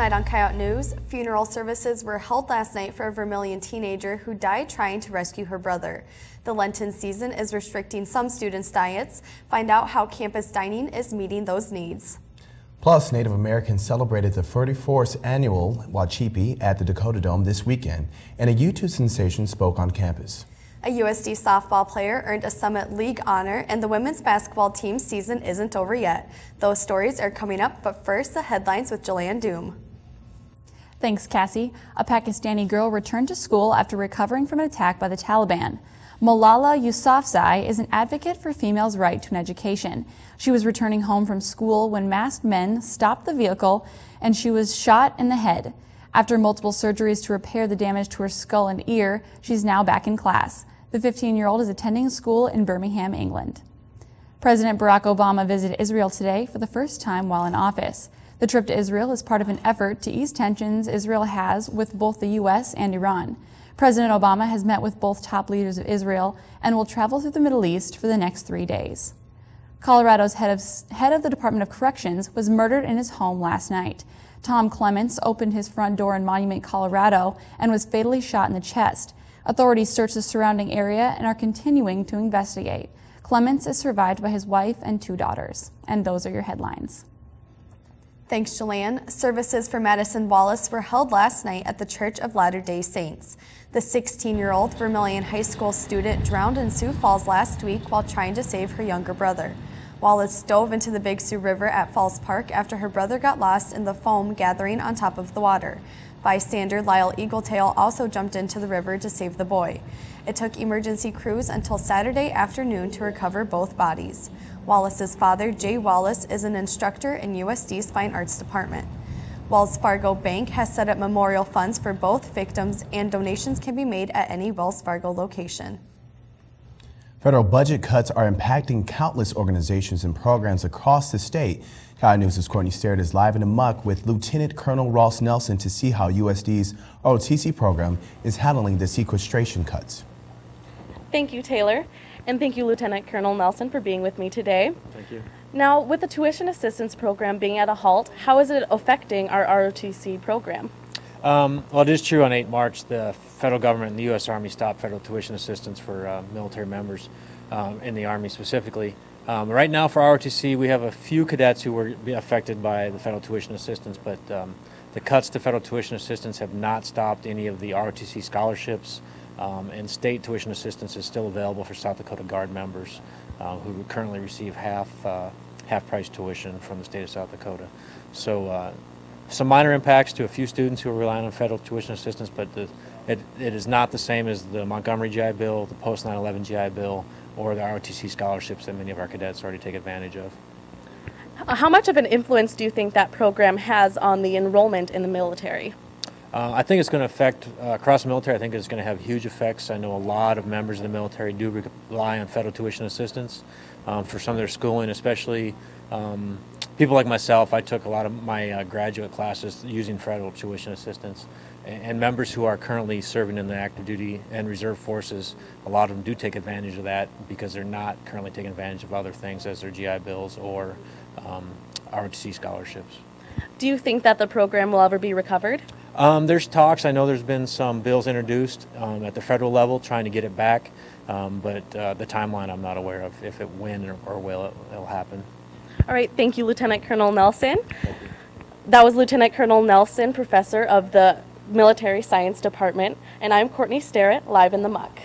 Tonight on Coyote News, funeral services were held last night for a Vermilion teenager who died trying to rescue her brother. The Lenten season is restricting some students' diets. Find out how campus dining is meeting those needs. Plus, Native Americans celebrated the 34th annual Wachipi at the Dakota Dome this weekend, and a YouTube sensation spoke on campus. A USD softball player earned a Summit League honor, and the women's basketball team's season isn't over yet. Those stories are coming up, but first, the headlines with Jillian Doom. Thanks, Cassie. A Pakistani girl returned to school after recovering from an attack by the Taliban. Malala Yousafzai is an advocate for females' right to an education. She was returning home from school when masked men stopped the vehicle and she was shot in the head. After multiple surgeries to repair the damage to her skull and ear, she's now back in class. The 15-year-old is attending school in Birmingham, England. President Barack Obama visited Israel today for the first time while in office. The trip to Israel is part of an effort to ease tensions Israel has with both the U.S. and Iran. President Obama has met with both top leaders of Israel and will travel through the Middle East for the next 3 days. Colorado's head of the Department of Corrections was murdered in his home last night. Tom Clements opened his front door in Monument, Colorado, and was fatally shot in the chest. Authorities search the surrounding area and are continuing to investigate. Clements is survived by his wife and 2 daughters. And those are your headlines. Thanks, Jillian. Services for Madison Wallace were held last night at the Church of Latter-day Saints. The 16-year-old Vermilion High School student drowned in Sioux Falls last week while trying to save her younger brother. Wallace dove into the Big Sioux River at Falls Park after her brother got lost in the foam gathering on top of the water. Bystander Lyle Eagletail also jumped into the river to save the boy. It took emergency crews until Saturday afternoon to recover both bodies. Wallace's father, Jay Wallace, is an instructor in USD's Fine Arts Department. Wells Fargo Bank has set up memorial funds for both victims, and donations can be made at any Wells Fargo location. Federal budget cuts are impacting countless organizations and programs across the state. Coyote News' Courtney Sterrett is live in the muck with Lieutenant Colonel Ross Nelson to see how USD's ROTC program is handling the sequestration cuts. Thank you, Taylor, and thank you, Lieutenant Colonel Nelson, for being with me today. Thank you. Now, with the tuition assistance program being at a halt, how is it affecting our ROTC program? Well, it is true on 8 March, the federal government and the U.S. Army stopped federal tuition assistance for military members in the Army specifically. Right now for ROTC, we have a few cadets who were affected by the federal tuition assistance, but the cuts to federal tuition assistance have not stopped any of the ROTC scholarships, and state tuition assistance is still available for South Dakota Guard members who currently receive half-price tuition from the state of South Dakota. So some minor impacts to a few students who are relying on federal tuition assistance, but it is not the same as the Montgomery GI Bill, the post 9/11 GI Bill, or the ROTC scholarships that many of our cadets already take advantage of. How much of an influence do you think that program has on the enrollment in the military? I think it's going to affect, across the military, I think it's going to have huge effects. I know a lot of members of the military do rely on federal tuition assistance for some of their schooling, especially people like myself. I took a lot of my graduate classes using federal tuition assistance. And members who are currently serving in the active duty and reserve forces, a lot of them do take advantage of that because they're not currently taking advantage of other things as their GI Bills or ROTC scholarships. Do you think that the program will ever be recovered? There's talks. I know there's been some bills introduced at the federal level trying to get it back, but the timeline I'm not aware of if when or will it'll happen. All right, thank you, Lieutenant Colonel Nelson. That was Lieutenant Colonel Nelson, professor of the Military Science Department, and I'm Courtney Sterrett, live in the muck.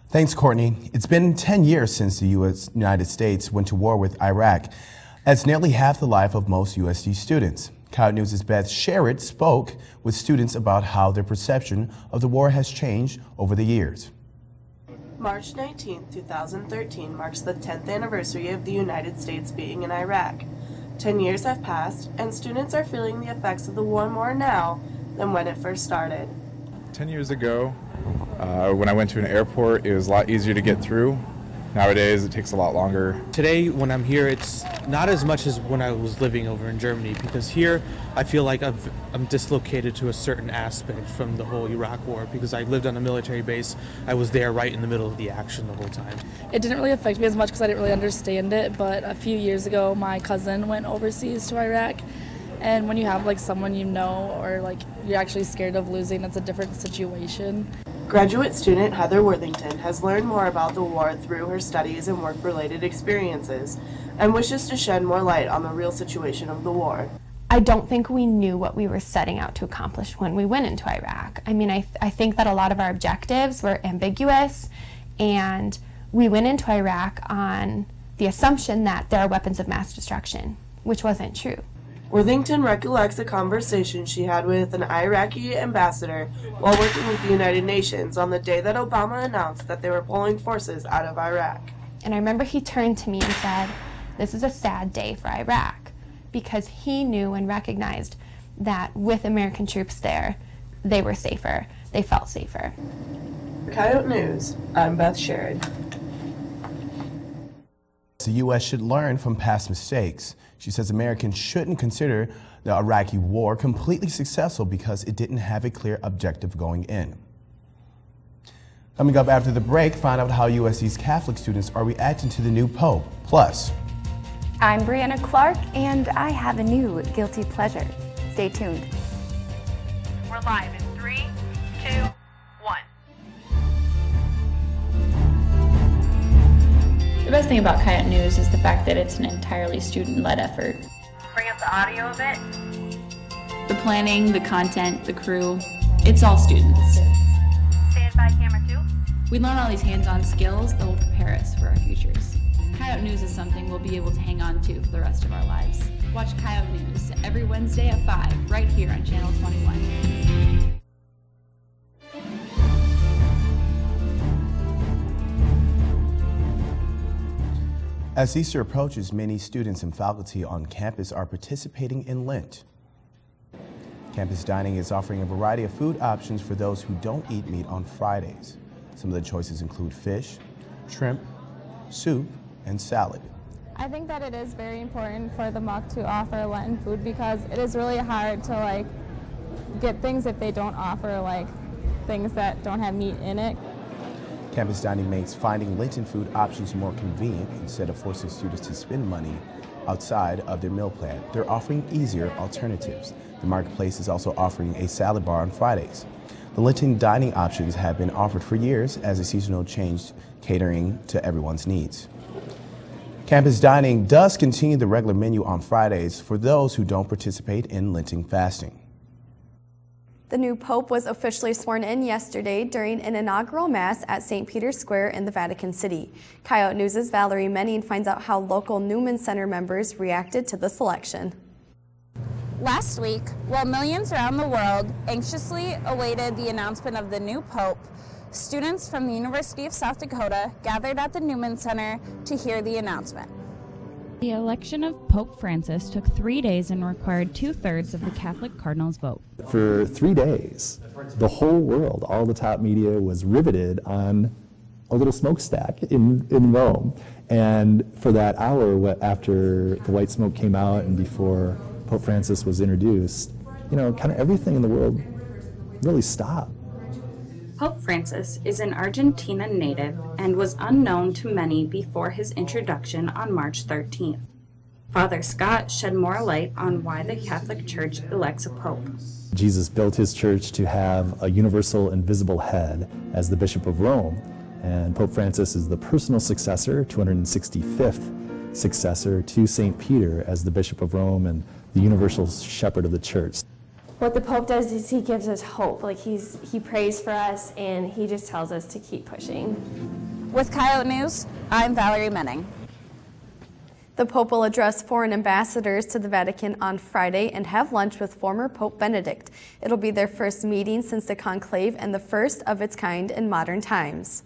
Thanks, Courtney. It's been 10 years since the United States went to war with Iraq. That's nearly half the life of most USD students. Coyote News' Beth Sherritt spoke with students about how their perception of the war has changed over the years. March 19, 2013 marks the 10th anniversary of the United States being in Iraq. 10 years have passed, and students are feeling the effects of the war more now than when it first started. 10 years ago, when I went to an airport, it was a lot easier to get through. Nowadays, it takes a lot longer. Today, when I'm here, it's not as much as when I was living over in Germany, because here I feel like I'm dislocated to a certain aspect from the whole Iraq war, because I lived on a military base. I was there right in the middle of the action the whole time. It didn't really affect me as much because I didn't really understand it, but a few years ago my cousin went overseas to Iraq, And when you have like someone you know or like you're actually scared of losing, it's a different situation. Graduate student Heather Worthington has learned more about the war through her studies and work-related experiences and wishes to shed more light on the real situation of the war. I don't think we knew what we were setting out to accomplish when we went into Iraq. I mean, I think that a lot of our objectives were ambiguous, and we went into Iraq on the assumption that there are weapons of mass destruction, which wasn't true. Worthington recollects a conversation she had with an Iraqi ambassador while working with the United Nations on the day that Obama announced that they were pulling forces out of Iraq. And I remember he turned to me and said, "This is a sad day for Iraq," because he knew and recognized that with American troops there, they were safer. They felt safer. For Coyote News, I'm Beth Sherrod. The U.S. should learn from past mistakes. She says Americans shouldn't consider the Iraqi war completely successful because it didn't have a clear objective going in. Coming up after the break, find out how USC's Catholic students are reacting to the new Pope. Plus, I'm Brianna Clark, and I have a new guilty pleasure. Stay tuned. We're live in 3, 2, 1. The best thing about Coyote News is the fact that it's an entirely student-led effort. Bring up the audio a bit. The planning, the content, the crew, it's all students. Stand by camera 2. We learn all these hands-on skills that will prepare us for our futures. Coyote News is something we'll be able to hang on to for the rest of our lives. Watch Coyote News every Wednesday at 5, right here on Channel 21. as Easter approaches, many students and faculty on campus are participating in Lent. Campus dining is offering a variety of food options for those who don't eat meat on Fridays. Some of the choices include fish, shrimp, soup, and salad. I think that it is very important for the MUC to offer Lenten food because it is really hard to get things if they don't offer things that don't have meat in it. Campus dining makes finding Lenten food options more convenient. Instead of forcing students to spend money outside of their meal plan, they're offering easier alternatives. The marketplace is also offering a salad bar on Fridays. The Lenten dining options have been offered for years as a seasonal change, catering to everyone's needs. Campus dining does continue the regular menu on Fridays for those who don't participate in Lenten fasting. The new Pope was officially sworn in yesterday during an inaugural Mass at St. Peter's Square in the Vatican City. Coyote News' Valerie Menning finds out how local Newman Center members reacted to the selection. Last week, while millions around the world anxiously awaited the announcement of the new Pope, students from the University of South Dakota gathered at the Newman Center to hear the announcement. The election of Pope Francis took 3 days and required 2/3 of the Catholic cardinals' vote. For 3 days, the whole world, all the top media was riveted on a little smokestack in Rome. And for that hour after the white smoke came out and before Pope Francis was introduced, kind of everything in the world really stopped. Pope Francis is an Argentina native and was unknown to many before his introduction on March 13th. Father Scott shed more light on why the Catholic Church elects a pope. Jesus built his church to have a universal and visible head as the Bishop of Rome, and Pope Francis is the personal successor, 265th successor to St. Peter as the Bishop of Rome and the universal shepherd of the church. What the Pope does is he gives us hope. He prays for us, and he just tells us to keep pushing. With Coyote News, I'm Valerie Menning. The Pope will address foreign ambassadors to the Vatican on Friday and have lunch with former Pope Benedict. It'll be their first meeting since the conclave and the first of its kind in modern times.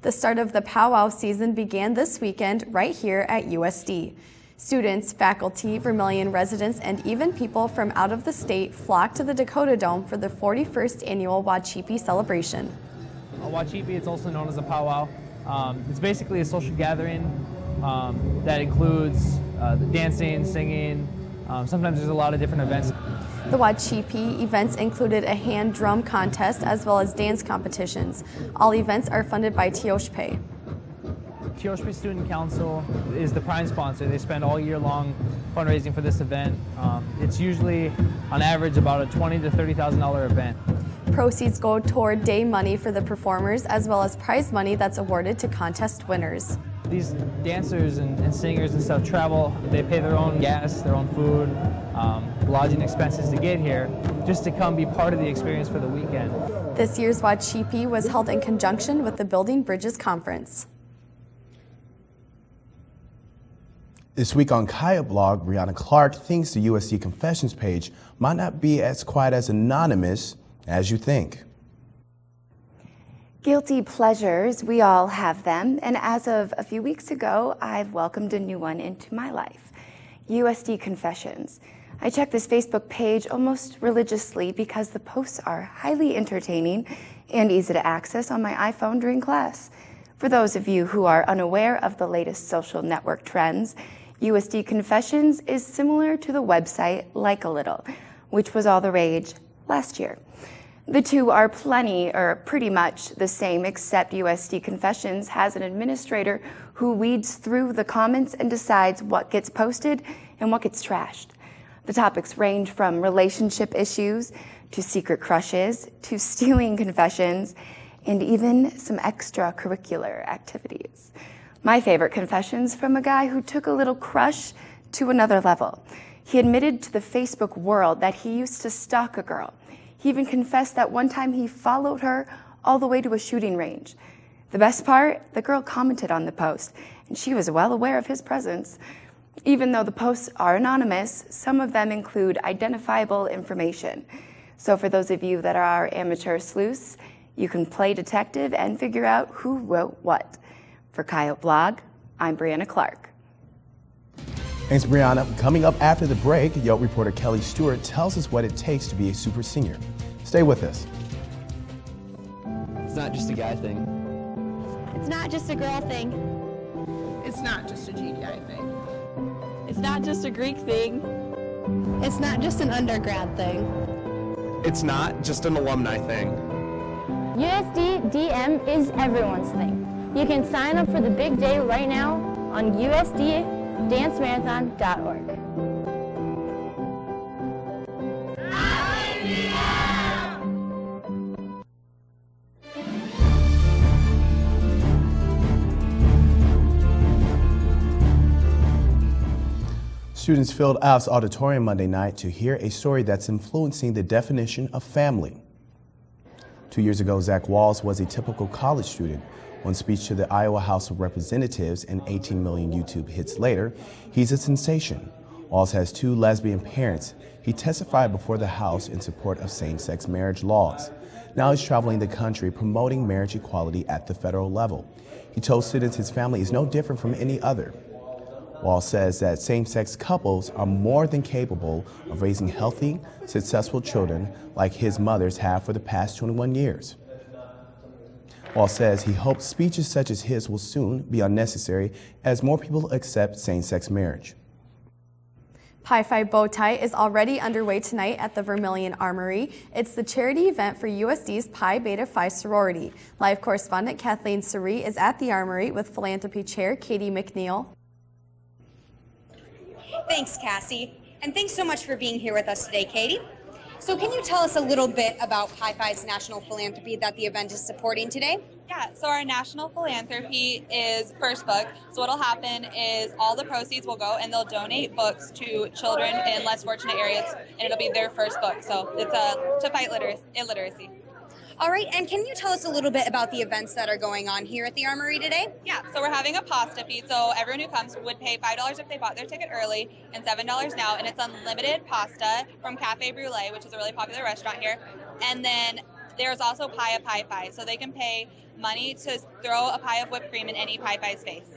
The start of the powwow season began this weekend right here at USD. Students, faculty, Vermilion residents, and even people from out of the state flocked to the Dakota Dome for the 41st annual Wachipi celebration. A Wachipi, it's also known as a powwow. It's basically a social gathering that includes dancing, singing. Sometimes there's a lot of different events. The Wachipi events included a hand drum contest as well as dance competitions. All events are funded by Teoshpay. Kyoshi Student Council is the prime sponsor. They spend all year long fundraising for this event. It's usually, on average, about a $20,000 to $30,000 event. Proceeds go toward day money for the performers, as well as prize money that's awarded to contest winners. These dancers and singers and stuff travel. They pay their own gas, their own food, lodging expenses to get here, just to come be part of the experience for the weekend. This year's Wachipi was held in conjunction with the Building Bridges Conference. This week on Coyote blog, Brianna Clark thinks the USD Confessions page might not be as quite as anonymous as you think. Guilty pleasures, we all have them, and as of a few weeks ago, I've welcomed a new one into my life, USD Confessions. I check this Facebook page almost religiously because the posts are highly entertaining and easy to access on my iPhone during class. For those of you who are unaware of the latest social network trends, USD Confessions is similar to the website Like a Little, which was all the rage last year. The two are pretty much the same, except USD Confessions has an administrator who weeds through the comments and decides what gets posted and what gets trashed. The topics range from relationship issues to secret crushes to stealing confessions and even some extracurricular activities. My favorite confession's from a guy who took a little crush to another level. He admitted to the Facebook world that he used to stalk a girl. He even confessed that one time he followed her all the way to a shooting range. The best part, the girl commented on the post, and she was well aware of his presence. Even though the posts are anonymous, some of them include identifiable information. So for those of you that are amateur sleuths, you can play detective and figure out who wrote what. For Coyote Blog, I'm Brianna Clark. Thanks, Brianna. Coming up after the break, Yote reporter Kelly Stewart tells us what it takes to be a super senior. Stay with us. It's not just a guy thing. It's not just a girl thing. It's not just a GDI thing. It's not just a Greek thing. It's not just an undergrad thing. It's not just an alumni thing. USD DM is everyone's thing. You can sign up for the big day right now on USDDanceMarathon.org. Students filled Alf's auditorium Monday night to hear a story that's influencing the definition of family. 2 years ago, Zach Walls was a typical college student. One speech to the Iowa House of Representatives and 18 million YouTube hits later, he's a sensation. Walls has 2 lesbian parents. He testified before the House in support of same-sex marriage laws. Now he's traveling the country promoting marriage equality at the federal level. He told students his family is no different from any other. Walls says that same-sex couples are more than capable of raising healthy, successful children like his mothers have for the past 21 years. Walls says he hopes speeches such as his will soon be unnecessary as more people accept same-sex marriage. Pi Phi Bow Tie is already underway tonight at the Vermilion Armory. It's the charity event for USD's Pi Beta Phi sorority. Live correspondent Kathleen Suri is at the Armory with philanthropy chair Katie McNeil. Thanks, Cassie, and thanks so much for being here with us today, Katie. So can you tell us a little bit about Pi Phi's national philanthropy that the event is supporting today? Yeah, so our national philanthropy is First Book. So what'll happen is all the proceeds will go and they'll donate books to children in less fortunate areas, and it'll be their first book. So it's to fight illiteracy. All right, and can you tell us a little bit about the events that are going on here at the Armory today? Yeah, so we're having a pasta feed, so everyone who comes would pay $5 if they bought their ticket early and $7 now, and it's unlimited pasta from Cafe Brulee, which is a really popular restaurant here. And then there's also Pie a Pie Pie, so they can pay money to throw a pie of whipped cream in any Pie Phi's face.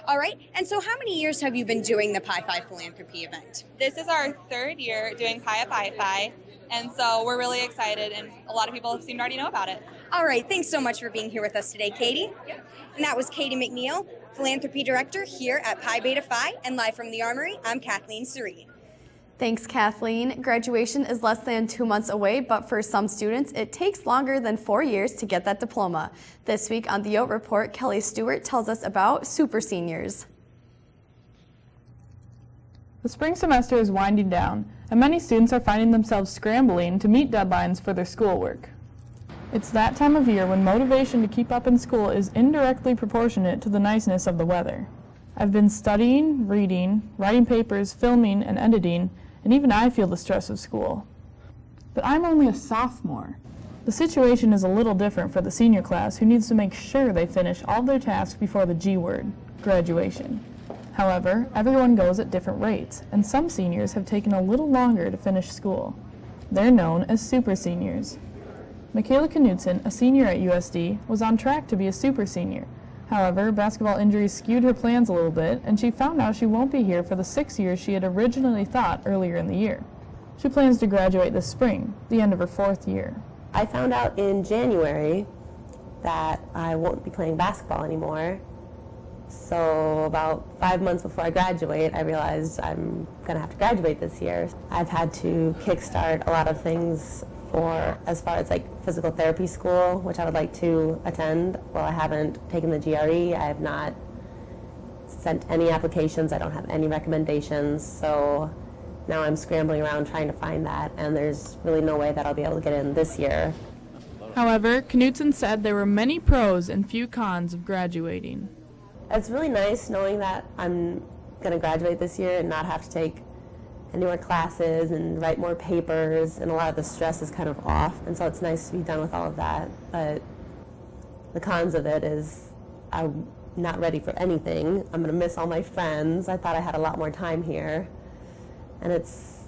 All right, and so how many years have you been doing the Pi Phi philanthropy event? This is our 3rd year doing Pie a Pie Pie. And so we're really excited, and a lot of people seem to already know about it. All right, thanks so much for being here with us today, Katie. And that was Katie McNeil, Philanthropy Director here at Pi Beta Phi, and live from the Armory, I'm Kathleen Suri. Thanks, Kathleen. Graduation is less than 2 months away, but for some students, it takes longer than 4 years to get that diploma. This week on the Coyote Report, Kelly Stewart tells us about super seniors. The spring semester is winding down, and many students are finding themselves scrambling to meet deadlines for their schoolwork. It's that time of year when motivation to keep up in school is indirectly proportionate to the niceness of the weather. I've been studying, reading, writing papers, filming, and editing, and even I feel the stress of school. But I'm only a sophomore. The situation is a little different for the senior class, who needs to make sure they finish all their tasks before the G word, graduation. However, everyone goes at different rates, and some seniors have taken a little longer to finish school. They're known as super seniors. Michaela Knudsen, a senior at USD, was on track to be a super senior. However, basketball injuries skewed her plans a little bit, and she found out she won't be here for the 6 years she had originally thought earlier in the year. She plans to graduate this spring, the end of her 4th year. I found out in January that I won't be playing basketball anymore. So about 5 months before I graduate, I realized I'm going to have to graduate this year. I've had to kickstart a lot of things for as far as like physical therapy school, which I would like to attend. Well, I haven't taken the GRE. I have not sent any applications. I don't have any recommendations. So now I'm scrambling around trying to find that, and there's really no way that I'll be able to get in this year. However, Knudsen said there were many pros and few cons of graduating. It's really nice knowing that I'm going to graduate this year and not have to take any more classes and write more papers, and a lot of the stress is kind of off, and so it's nice to be done with all of that. But the cons of it is I'm not ready for anything. I'm going to miss all my friends. I thought I had a lot more time here, and it's,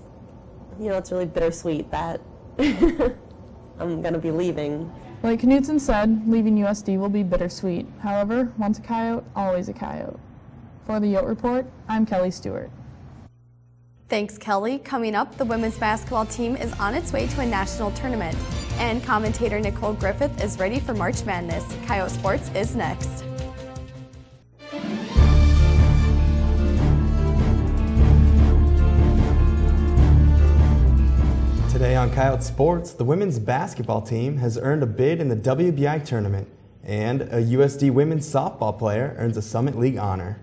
you know, it's really bittersweet that I'm going to be leaving. Like Knudsen said, leaving USD will be bittersweet. However, once a coyote, always a coyote. For the Coyote Report, I'm Kelly Stewart. Thanks, Kelly. Coming up, the women's basketball team is on its way to a national tournament, and commentator Nicole Griffith is ready for March Madness. Coyote Sports is next. Today on Coyote Sports, the women's basketball team has earned a bid in the WBI tournament, and a USD women's softball player earns a Summit League honor.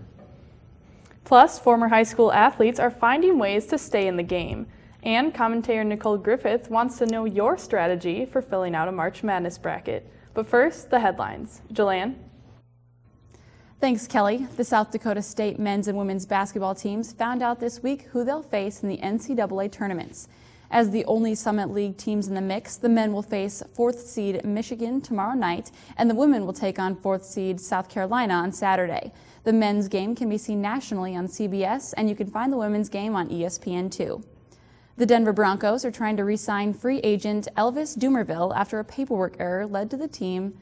Plus, former high school athletes are finding ways to stay in the game. And commentator Nicole Griffith wants to know your strategy for filling out a March Madness bracket. But first, the headlines. Jillian? Thanks, Kelly. The South Dakota State men's and women's basketball teams found out this week who they'll face in the NCAA tournaments. As the only Summit League teams in the mix, the men will face 4th seed Michigan tomorrow night, and the women will take on 4th seed South Carolina on Saturday. The men's game can be seen nationally on CBS, and you can find the women's game on ESPN2. The Denver Broncos are trying to re-sign free agent Elvis Dumervil after a paperwork error led to the team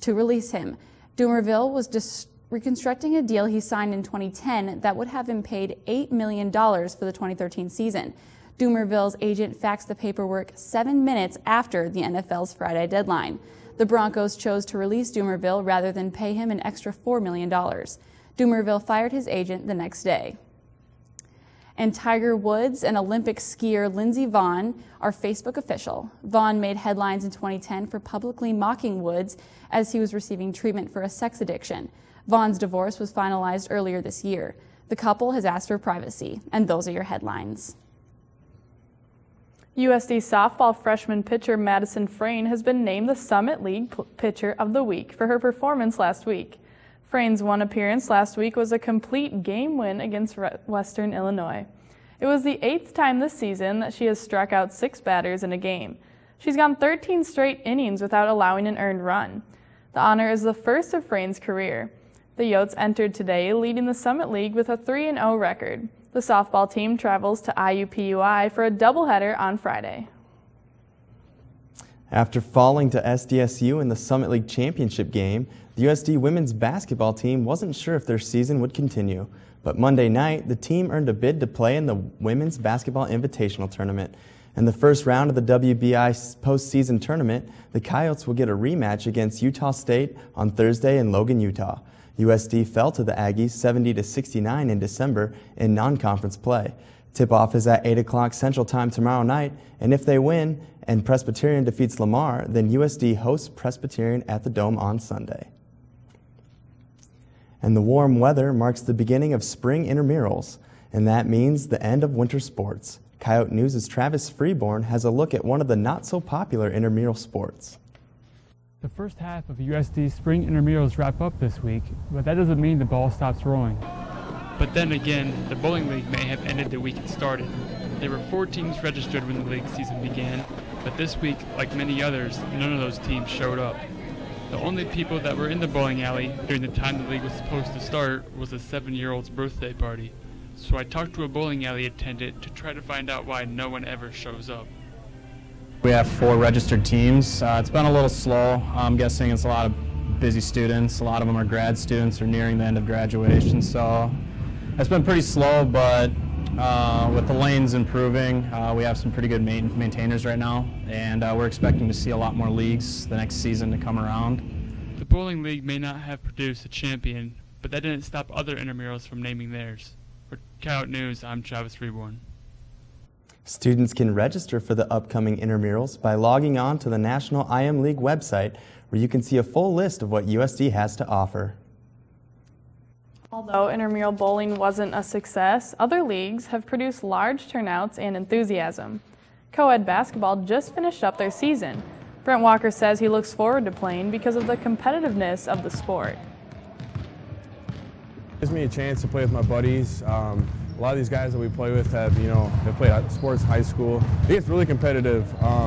to release him. Dumervil was reconstructing a deal he signed in 2010 that would have him paid $8 million for the 2013 season. Dumervil's agent faxed the paperwork 7 minutes after the NFL's Friday deadline. The Broncos chose to release Dumervil rather than pay him an extra $4 million. Dumervil fired his agent the next day. And Tiger Woods and Olympic skier Lindsey Vonn are Facebook official. Vonn made headlines in 2010 for publicly mocking Woods as he was receiving treatment for a sex addiction. Vonn's divorce was finalized earlier this year. The couple has asked for privacy, and those are your headlines. USD softball freshman pitcher Madison Frayne has been named the Summit League Pitcher of the Week for her performance last week. Frayne's one appearance last week was a complete game win against Western Illinois. It was the 8th time this season that she has struck out 6 batters in a game. She's gone 13 straight innings without allowing an earned run. The honor is the first of Frayne's career. The Yotes entered today leading the Summit League with a 3-0 record. The softball team travels to IUPUI for a doubleheader on Friday. After falling to SDSU in the Summit League Championship game, the USD women's basketball team wasn't sure if their season would continue. But Monday night, the team earned a bid to play in the Women's Basketball Invitational Tournament. In the first round of the WBI postseason tournament, the Coyotes will get a rematch against Utah State on Thursday in Logan, Utah. USD fell to the Aggies 70-69 in December in non-conference play. Tip-off is at 8 o'clock Central Time tomorrow night, and if they win and Presbyterian defeats Lamar, then USD hosts Presbyterian at the Dome on Sunday. And the warm weather marks the beginning of spring intramurals, and that means the end of winter sports. Coyote News' Travis Freeborn has a look at one of the not-so-popular intramural sports. The first half of USD's spring intramurals wrap up this week, but that doesn't mean the ball stops rolling. But then again, the bowling league may have ended the week it started. There were 4 teams registered when the league season began, but this week, like many others, none of those teams showed up. The only people that were in the bowling alley during the time the league was supposed to start was a 7-year-old's birthday party. So I talked to a bowling alley attendant to try to find out why no one ever shows up. We have 4 registered teams. It's been a little slow. I'm guessing it's a lot of busy students. A lot of them are grad students or nearing the end of graduation. So it's been pretty slow, but with the lanes improving, we have some pretty good maintainers right now, and we're expecting to see a lot more leagues the next season to come around. The bowling league may not have produced a champion, but that didn't stop other intramurals from naming theirs. For Coyote News, I'm Travis Reborn. Students can register for the upcoming intramurals by logging on to the National IM League website, where you can see a full list of what USD has to offer. Although intramural bowling wasn't a success, other leagues have produced large turnouts and enthusiasm. Co-ed basketball just finished up their season. Brent Walker says he looks forward to playing because of the competitiveness of the sport. It gives me a chance to play with my buddies. A lot of these guys that we play with have, they played sports in high school. It gets really competitive.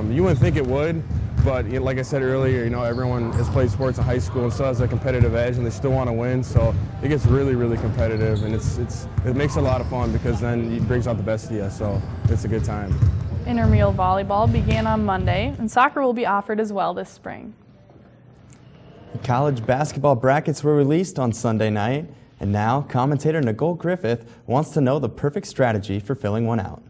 You wouldn't think it would, but like I said earlier, everyone has played sports in high school and still has a competitive edge, and they still want to win. So it gets really, really competitive, and it makes it a lot of fun because then it brings out the best of you. So it's a good time. Intramural volleyball began on Monday, and soccer will be offered as well this spring. The college basketball brackets were released on Sunday night. And now, commentator Nicole Griffith wants to know the perfect strategy for filling one out.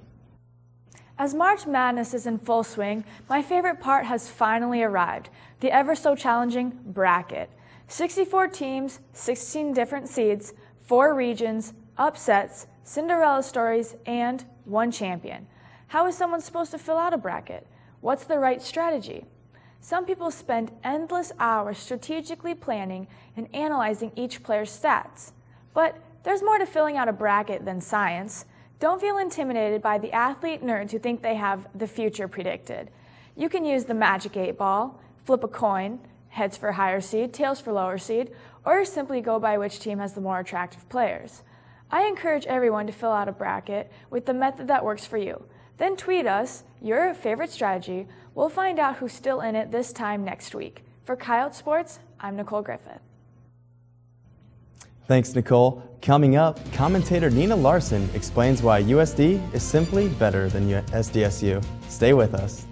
As March Madness is in full swing, my favorite part has finally arrived, the ever-so-challenging bracket. 64 teams, 16 different seeds, 4 regions, upsets, Cinderella stories, and 1 champion. How is someone supposed to fill out a bracket? What's the right strategy? Some people spend endless hours strategically planning and analyzing each player's stats. But there's more to filling out a bracket than science. Don't feel intimidated by the athlete nerds who think they have the future predicted. You can use the magic 8-ball, flip a coin, heads for higher seed, tails for lower seed, or simply go by which team has the more attractive players. I encourage everyone to fill out a bracket with the method that works for you. Then tweet us your favorite strategy. We'll find out who's still in it this time next week. For Coyote Sports, I'm Nicole Griffith. Thanks, Nicole. Coming up, commentator Nina Larson explains why USD is simply better than SDSU. Stay with us.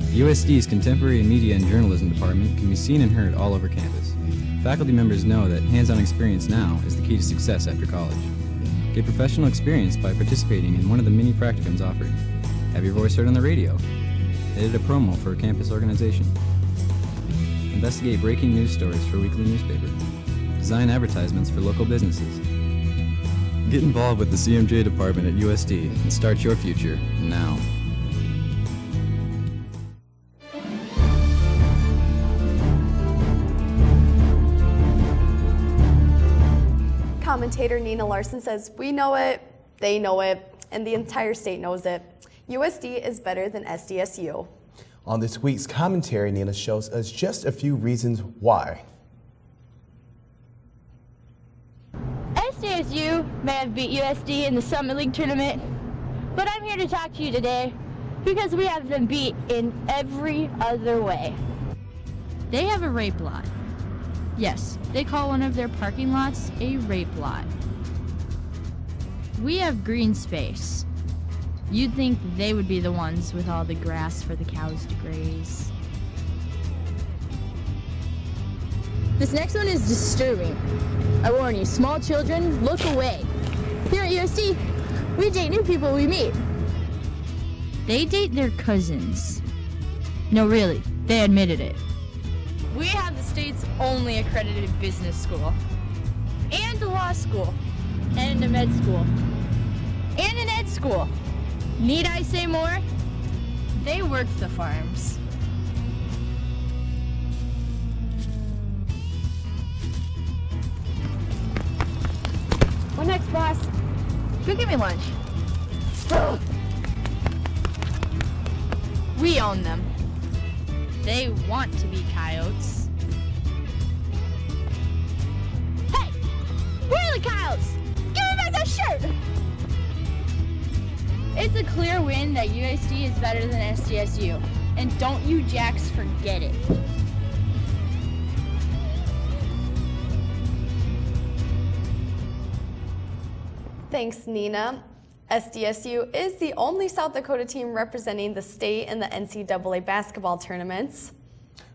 USD's Contemporary Media and Journalism Department can be seen and heard all over campus. Faculty members know that hands-on experience now is the key to success after college. Get professional experience by participating in one of the many practicums offered. Have your voice heard on the radio. Edit a promo for a campus organization. Investigate breaking news stories for a weekly newspaper. Design advertisements for local businesses. Get involved with the CMJ department at USD and start your future now. Commentator Nina Larson says, we know it, they know it, and the entire state knows it. USD is better than SDSU. On this week's commentary, Nina shows us just a few reasons why. SDSU may have beat USD in the Summit League tournament, but I'm here to talk to you today because we have them beat in every other way. They have a rape lot. Yes, they call one of their parking lots a rape lot. We have green space. You'd think they would be the ones with all the grass for the cows to graze. This next one is disturbing. I warn you, small children, look away. Here at USD, we date new people we meet. They date their cousins. No, really, they admitted it. We have the state's only accredited business school, and a law school, and a med school, and an ed school. Need I say more? They work the farms. What next, boss? Go get me lunch. We own them. They want to be coyotes. Hey! Where are the coyotes? Give me back that shirt! It's a clear win that USD is better than SDSU. And don't you jacks forget it. Thanks, Nina. SDSU is the only South Dakota team representing the state in the NCAA basketball tournaments.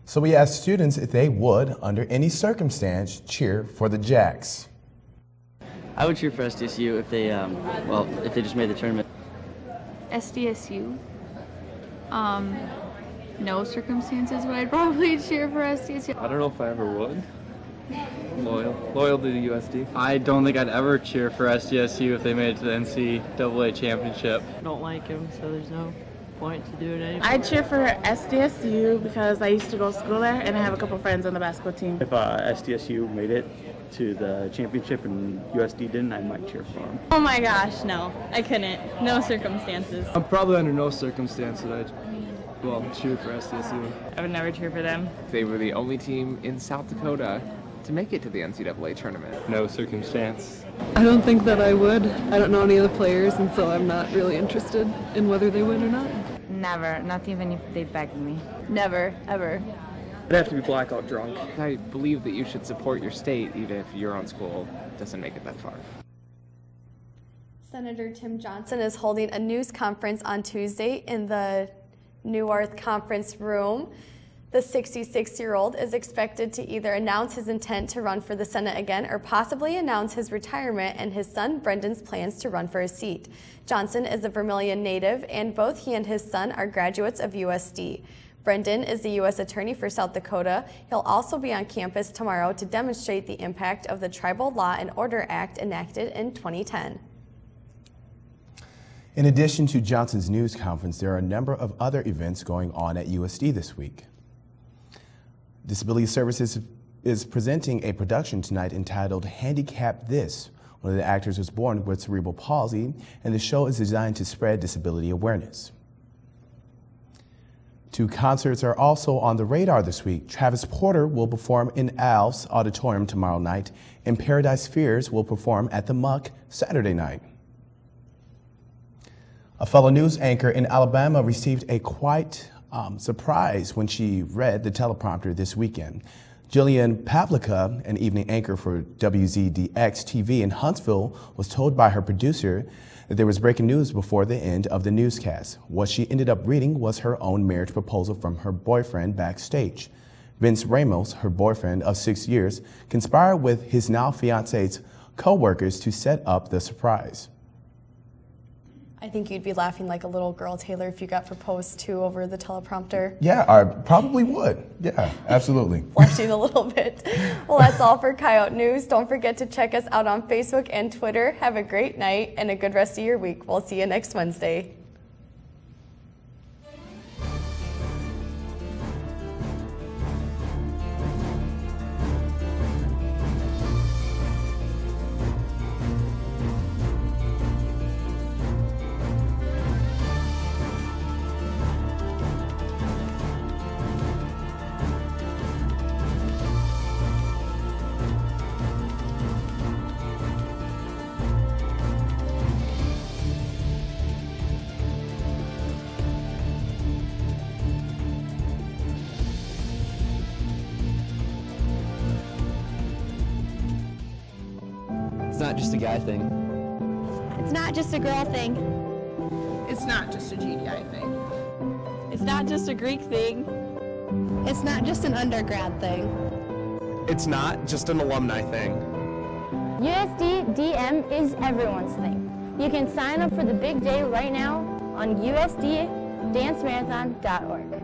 So we asked students if they would, under any circumstance, cheer for the Jacks. I would cheer for SDSU if they, if they just made the tournament. SDSU. No circumstances would I probably cheer for SDSU. I don't know if I ever would. Loyal to the USD. I don't think I'd ever cheer for SDSU if they made it to the NCAA championship. I don't like him, so there's no point to do it anyway. I'd cheer for SDSU because I used to go to school there and I have a couple friends on the basketball team. If SDSU made it to the championship and USD didn't, I might cheer for them. Oh my gosh, no. I couldn't. No circumstances. I'm probably under no circumstances I'd cheer for SDSU. I would never cheer for them. They were the only team in South Dakota to make it to the NCAA tournament. No circumstance. I don't think that I would. I don't know any of the players, and so I'm not really interested in whether they win or not. Never, not even if they begged me. Never, ever. I'd have to be blackout drunk. I believe that you should support your state even if your own school doesn't make it that far. Senator Tim Johnson is holding a news conference on Tuesday in the Newarth Conference Room. The 66-year-old is expected to either announce his intent to run for the Senate again or possibly announce his retirement and his son Brendan's plans to run for a seat. Johnson is a Vermilion native, and both he and his son are graduates of USD. Brendan is the U.S. Attorney for South Dakota. He'll also be on campus tomorrow to demonstrate the impact of the Tribal Law and Order Act enacted in 2010. In addition to Johnson's news conference, there are a number of other events going on at USD this week. Disability Services is presenting a production tonight entitled Handicap This. One of the actors was born with cerebral palsy, and the show is designed to spread disability awareness. 2 concerts are also on the radar this week. Travis Porter will perform in Al's Auditorium tomorrow night, and Paradise Fears will perform at the Muck Saturday night. A fellow news anchor in Alabama received a quite surprise when she read the teleprompter this weekend. Jillian Pavlica, an evening anchor for WZDX TV in Huntsville, was told by her producer that there was breaking news before the end of the newscast. What she ended up reading was her own marriage proposal from her boyfriend backstage. Vince Ramos, her boyfriend of 6 years, conspired with his now fiance's co-workers to set up the surprise. I think you'd be laughing like a little girl, Taylor, if you got proposed to over the teleprompter. Yeah, I probably would. Yeah, absolutely. Blushing a little bit. Well, that's all for Coyote News. Don't forget to check us out on Facebook and Twitter. Have a great night and a good rest of your week. We'll see you next Wednesday. It's not just a guy thing. It's not just a girl thing. It's not just a GDI thing. It's not just a Greek thing. It's not just an undergrad thing. It's not just an alumni thing. USD DM is everyone's thing. You can sign up for the big day right now on USDDanceMarathon.org.